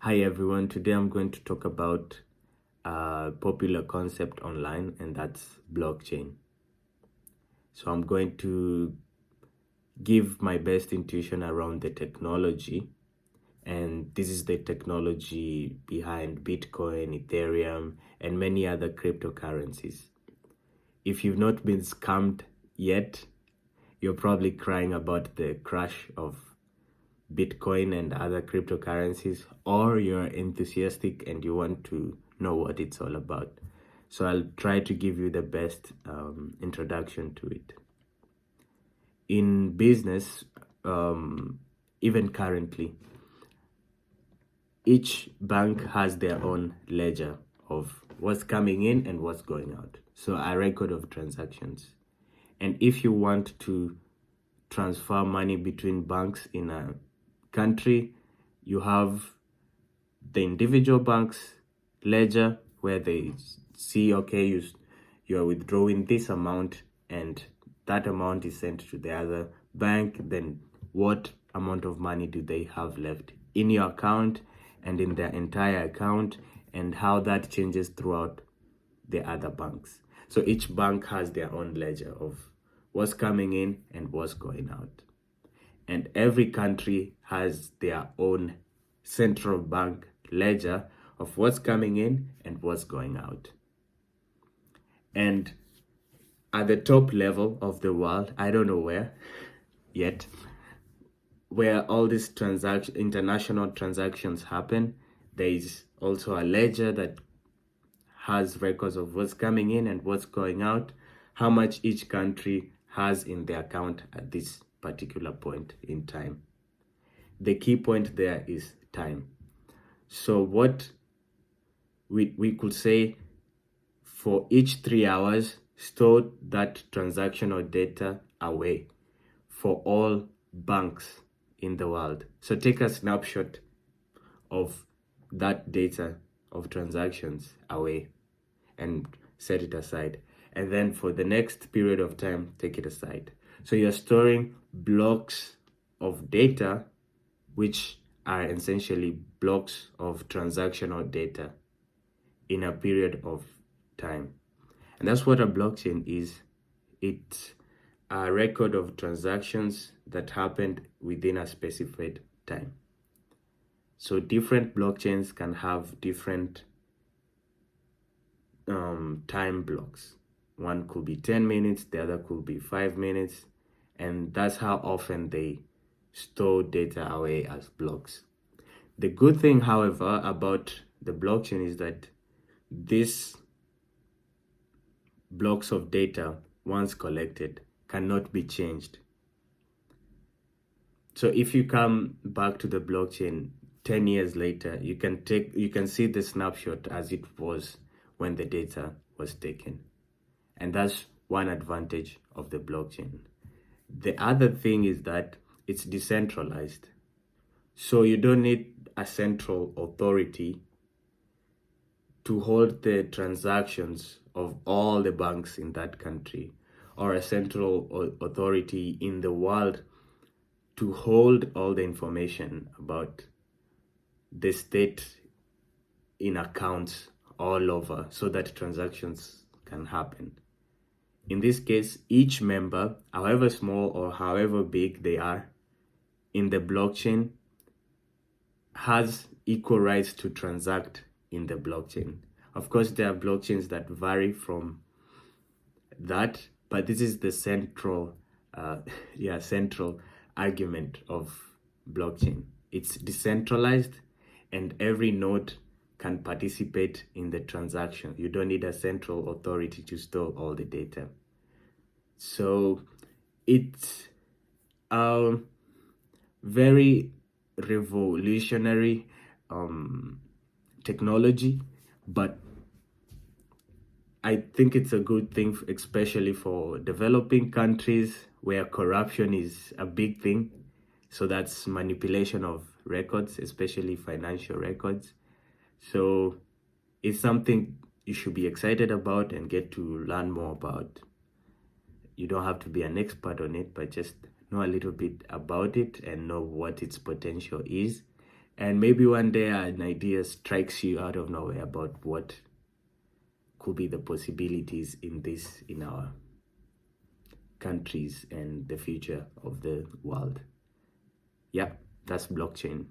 Hi everyone, today I'm going to talk about a popular concept online, and that's blockchain. So I'm going to give my best intuition around the technology, and this is the technology behind Bitcoin, Ethereum, and many other cryptocurrencies. If you've not been scammed yet, you're probably crying about the crash of Bitcoin and other cryptocurrencies, or you're enthusiastic and you want to know what it's all about. So I'll try to give you the best introduction to it. In business, even currently, each bank has their own ledger of what's coming in and what's going out. So a record of transactions. And if you want to transfer money between banks in a country, you have the individual banks ledger where they see, okay, you're withdrawing this amount and that amount is sent to the other bank. Then what amount of money do they have left in your account and in their entire account, and how that changes throughout the other banks. So each bank has their own ledger of what's coming in and what's going out. And every country has their own central bank ledger of what's coming in and what's going out. And at the top level of the world, I don't know where yet, where all these international transactions happen, there is also a ledger that has records of what's coming in and what's going out, how much each country has in their account at this particular point in time. The key point there is time. So what we could say, for each 3 hours, store that transactional data away for all banks in the world. So take a snapshot of that data of transactions away and set it aside. And then for the next period of time, take it aside. So you're storing blocks of data, which are essentially blocks of transactional data in a period of time. And that's what a blockchain is. It's a record of transactions that happened within a specified time. So different blockchains can have different time blocks. One could be 10 minutes, the other could be 5 minutes, and that's how often they store data away as blocks. The good thing, however, about the blockchain is that these blocks of data, once collected, cannot be changed. So if you come back to the blockchain 10 years later, you can see the snapshot as it was when the data was taken. And that's one advantage of the blockchain. The other thing is that it's decentralized. So you don't need a central authority to hold the transactions of all the banks in that country, or a central authority in the world to hold all the information about the state in accounts all over so that transactions can happen. In this case, each member, however small or however big they are in the blockchain, has equal rights to transact in the blockchain. Of course, there are blockchains that vary from that, but this is the central argument of blockchain. It's decentralized and every node can participate in the transaction. You don't need a central authority to store all the data. So it's very revolutionary technology, but I think it's a good thing, especially for developing countries where corruption is a big thing. So that's manipulation of records, especially financial records. So it's something you should be excited about and get to learn more about. You don't have to be an expert on it, but just know a little bit about it and know what its potential is. And maybe one day an idea strikes you out of nowhere about what could be the possibilities in our countries and the future of the world. Yeah, that's blockchain.